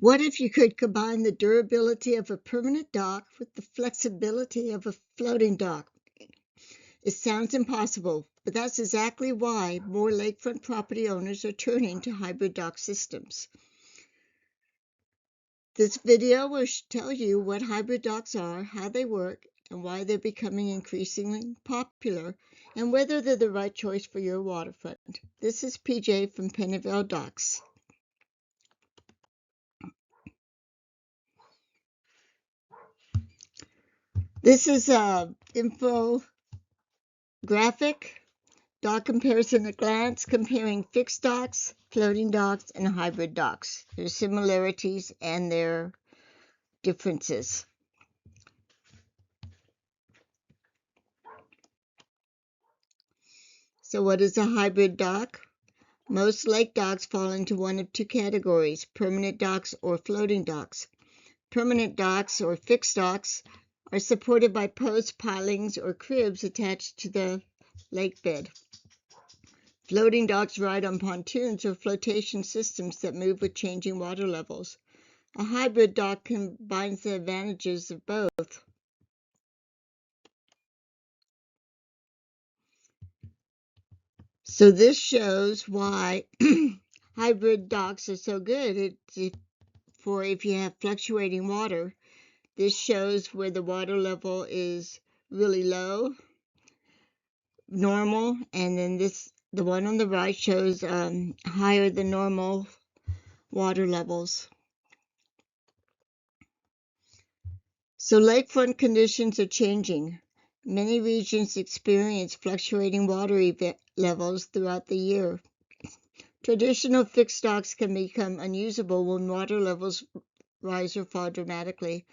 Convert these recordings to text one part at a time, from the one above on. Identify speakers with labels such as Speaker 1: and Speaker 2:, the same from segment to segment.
Speaker 1: What if you could combine the durability of a permanent dock with the flexibility of a floating dock? It sounds impossible, but that's exactly why more lakefront property owners are turning to hybrid dock systems. This video will tell you what hybrid docks are, how they work, and why they're becoming increasingly popular, and whether they're the right choice for your waterfront. This is PJ from Pennyville Docks. This is a infographic, dock comparison at a glance, comparing fixed docks, floating docks, and hybrid docks. Their similarities and their differences. So what is a hybrid dock? Most lake docks fall into one of two categories, permanent docks or floating docks. Permanent docks or fixed docks are supported by post pilings or cribs attached to the lake bed. Floating docks ride on pontoons or flotation systems that move with changing water levels. A hybrid dock combines the advantages of both. So this shows why hybrid docks are so good. For if you have fluctuating water, this shows where the water level is really low, normal, and then the one on the right shows higher than normal water levels. So lakefront conditions are changing. Many regions experience fluctuating water levels throughout the year. Traditional fixed docks can become unusable when water levels rise or fall dramatically.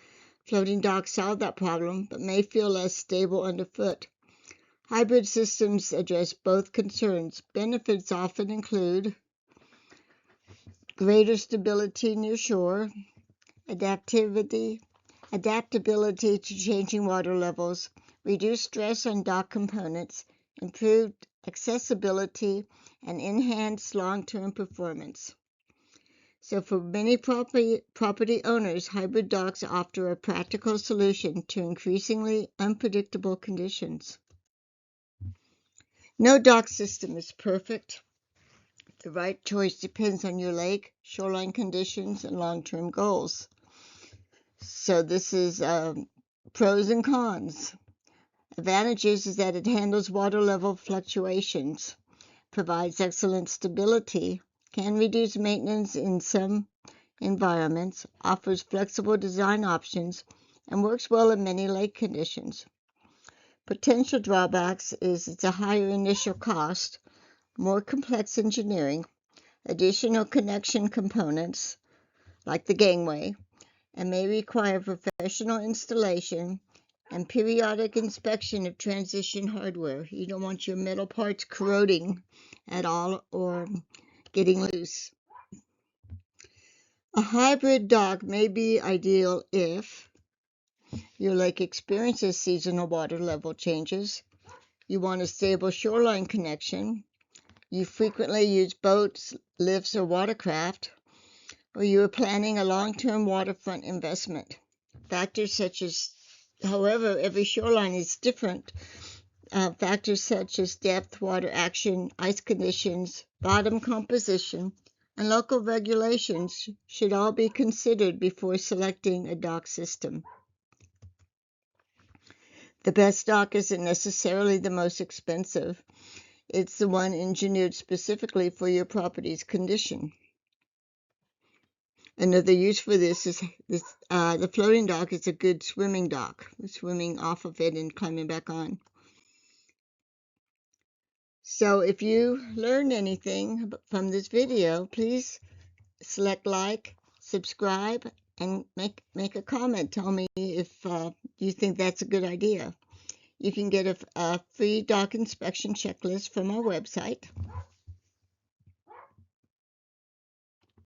Speaker 1: Floating docks solve that problem, but may feel less stable underfoot. Hybrid systems address both concerns. Benefits often include greater stability near shore, adaptability to changing water levels, reduced stress on dock components, improved accessibility, and enhanced long-term performance. So for many property owners, hybrid docks offer a practical solution to increasingly unpredictable conditions. No dock system is perfect. The right choice depends on your lake, shoreline conditions, and long-term goals. So this is pros and cons. Advantages is that it handles water level fluctuations, provides excellent stability, can reduce maintenance in some environments, offers flexible design options, and works well in many lake conditions. Potential drawbacks is it's a higher initial cost, more complex engineering, additional connection components like the gangway, and may require professional installation and periodic inspection of transition hardware. You don't want your metal parts corroding at all or getting loose. A hybrid dock may be ideal if your lake experiences seasonal water level changes, you want a stable shoreline connection, you frequently use boats, lifts, or watercraft, or you are planning a long-term waterfront investment. Factors such as, however, every shoreline is different. Factors such as depth, water action, ice conditions, bottom composition, and local regulations should all be considered before selecting a dock system. The best dock isn't necessarily the most expensive. It's the one engineered specifically for your property's condition. Another use for this is the floating dock is a good swimming dock, swimming off of it and climbing back on. So if you learned anything from this video, please select like, subscribe, and make a comment. Tell me if you think that's a good idea. You can get a free dock inspection checklist from our website.